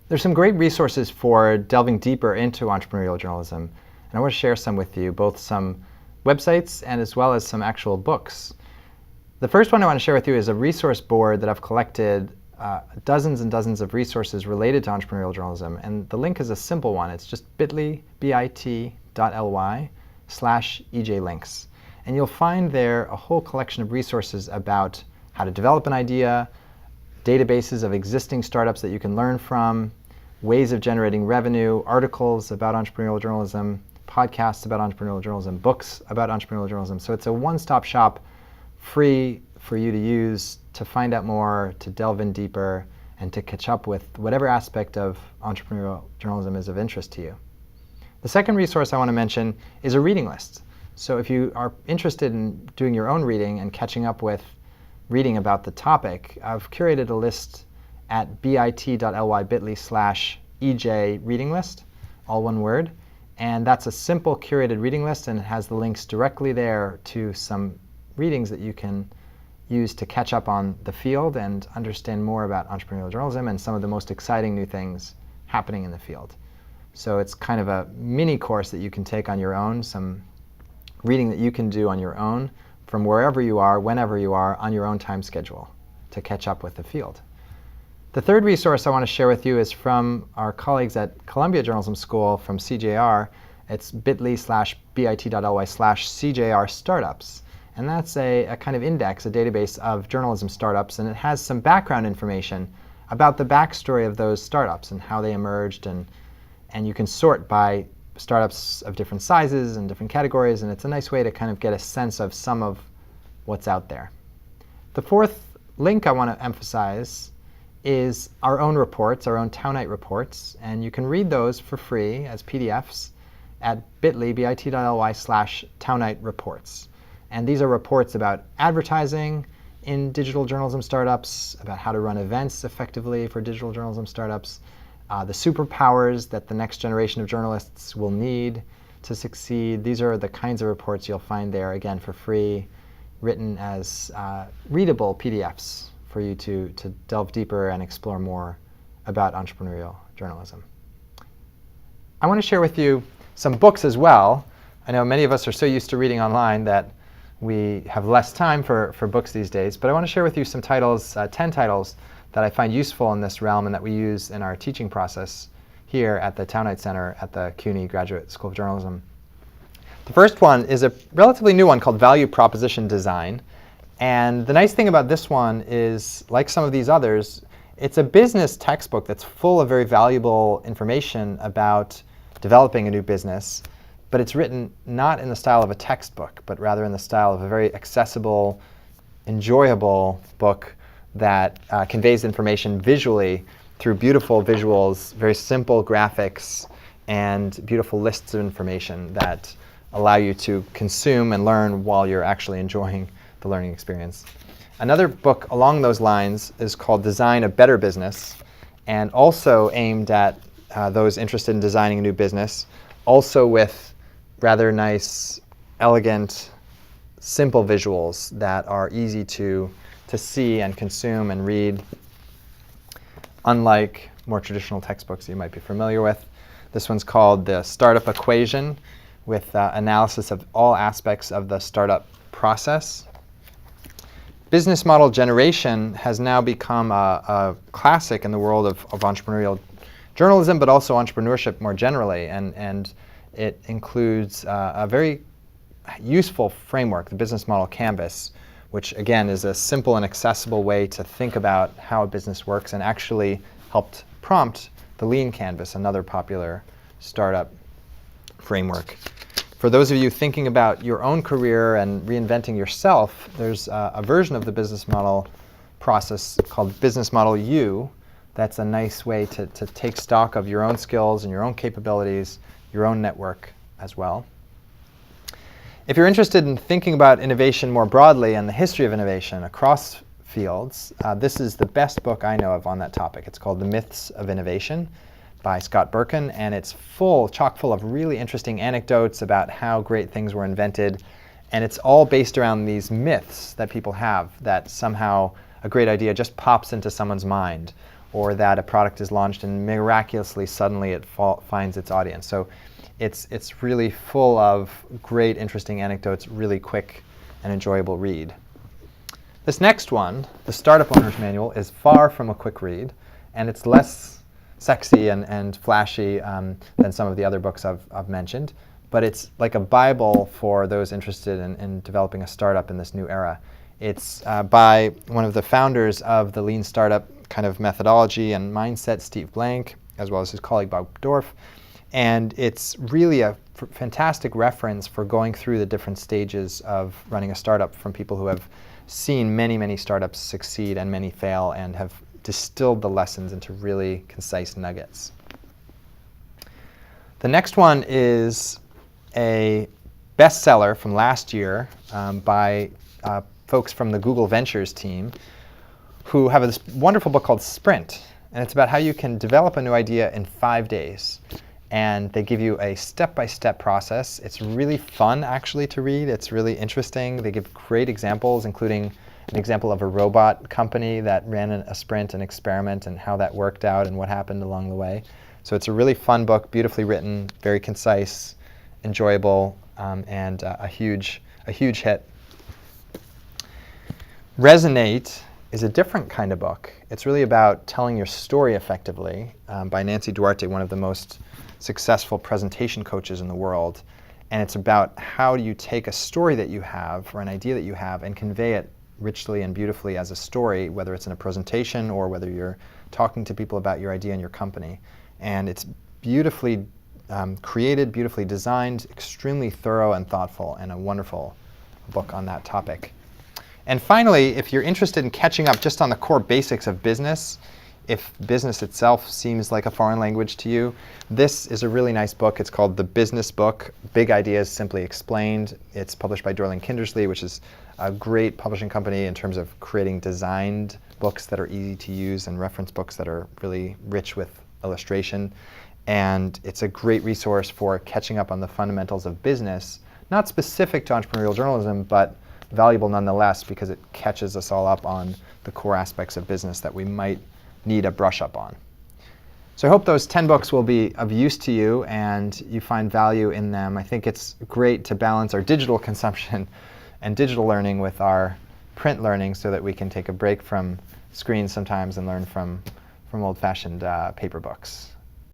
There's some great resources for delving deeper into entrepreneurial journalism, and I want to share some with you, both some websites and as well as some actual books. The first one I want to share with you is a resource board that I've collected dozens and dozens of resources related to entrepreneurial journalism, and the link is a simple one. It's just bit.ly/ejlinks. And you'll find there a whole collection of resources about how to develop an idea, databases of existing startups that you can learn from, ways of generating revenue, articles about entrepreneurial journalism, podcasts about entrepreneurial journalism, books about entrepreneurial journalism. So it's a one-stop shop, free for you to use to find out more, to delve in deeper, and to catch up with whatever aspect of entrepreneurial journalism is of interest to you. The second resource I want to mention is a reading list. So if you are interested in doing your own reading and catching up with reading about the topic, I've curated a list at bit.ly/EJ reading list, all one word. And that's a simple curated reading list, and it has the links directly there to some readings that you can use to catch up on the field and understand more about entrepreneurial journalism and some of the most exciting new things happening in the field. So it's kind of a mini course that you can take on your own, some reading that you can do on your own from wherever you are, whenever you are, on your own time schedule to catch up with the field. The third resource I want to share with you is from our colleagues at Columbia Journalism School from CJR. It's bit.ly/CJR startups. And that's a kind of index, a database of journalism startups, and it has some background information about the backstory of those startups and how they emerged, and you can sort by startups of different sizes and different categories, and it's a nice way to kind of get a sense of some of what's out there. The fourth link I want to emphasize is our own reports, our own Townite reports, and you can read those for free as PDFs at bit.ly/Townite reports. And these are reports about advertising in digital journalism startups, about how to run events effectively for digital journalism startups, the superpowers that the next generation of journalists will need to succeed. These are the kinds of reports you'll find there, again, for free, written as readable PDFs for you to delve deeper and explore more about entrepreneurial journalism. I want to share with you some books as well. I know many of us are so used to reading online that we have less time for books these days, but I want to share with you some titles, 10 titles that I find useful in this realm and that we use in our teaching process here at the Townite Center at the CUNY Graduate School of Journalism. The first one is a relatively new one called Value Proposition Design. And the nice thing about this one is, like some of these others, it's a business textbook that's full of very valuable information about developing a new business, but it's written not in the style of a textbook, but rather in the style of a very accessible, enjoyable book that conveys information visually through beautiful visuals, very simple graphics, and beautiful lists of information that allow you to consume and learn while you're actually enjoying the learning experience. Another book along those lines is called Design a Better Business, and also aimed at those interested in designing a new business, also with rather nice, elegant, simple visuals that are easy to see and consume and read, unlike more traditional textbooks you might be familiar with. This one's called The Startup Equation, with analysis of all aspects of the startup process. Business model generation has now become a classic in the world of entrepreneurial journalism, but also entrepreneurship more generally, and it includes a very useful framework, the business model canvas, which again is a simple and accessible way to think about how a business works, and actually helped prompt the lean canvas, another popular startup framework. For those of you thinking about your own career and reinventing yourself, there's a version of the business model process called Business Model U. That's a nice way to take stock of your own skills and your own capabilities, your own network as well. If you're interested in thinking about innovation more broadly and the history of innovation across fields, this is the best book I know of on that topic. It's called The Myths of Innovation by Scott Berkun, and it's chock full of really interesting anecdotes about how great things were invented, and it's all based around these myths that people have, that somehow a great idea just pops into someone's mind, or that a product is launched and miraculously suddenly it finds its audience. So it's really full of great, interesting anecdotes, really quick and enjoyable read. This next one, the Startup Owner's Manual, is far from a quick read, and it's less sexy and flashy than some of the other books I've mentioned, but it's like a Bible for those interested in developing a startup in this new era. It's by one of the founders of the lean startup kind of methodology and mindset, Steve Blank, as well as his colleague Bob Dorff. And it's really a fantastic reference for going through the different stages of running a startup from people who have seen many, many startups succeed and many fail and have distilled the lessons into really concise nuggets. The next one is a bestseller from last year by folks from the Google Ventures team who have this wonderful book called Sprint. And it's about how you can develop a new idea in 5 days. And they give you a step-by-step process. It's really fun, actually, to read. It's really interesting. They give great examples, including an example of a robot company that ran a sprint, an experiment, and how that worked out and what happened along the way. So it's a really fun book, beautifully written, very concise, enjoyable, and a huge hit. Resonate is a different kind of book. It's really about telling your story effectively by Nancy Duarte, one of the most successful presentation coaches in the world. And it's about how do you take a story that you have or an idea that you have and convey it richly and beautifully as a story, whether it's in a presentation or whether you're talking to people about your idea and your company. And it's beautifully created, beautifully designed, extremely thorough and thoughtful, and a wonderful book on that topic. And finally, if you're interested in catching up just on the core basics of business, if business itself seems like a foreign language to you, this is a really nice book. It's called The Business Book, Big Ideas Simply Explained. It's published by Dorling Kindersley, which is a great publishing company in terms of creating designed books that are easy to use and reference books that are really rich with illustration. And it's a great resource for catching up on the fundamentals of business, not specific to entrepreneurial journalism, but valuable nonetheless because it catches us all up on the core aspects of business that we might need a brush up on. So I hope those 10 books will be of use to you and you find value in them. I think it's great to balance our digital consumption and digital learning with our print learning so that we can take a break from screens sometimes and learn from old-fashioned paper books.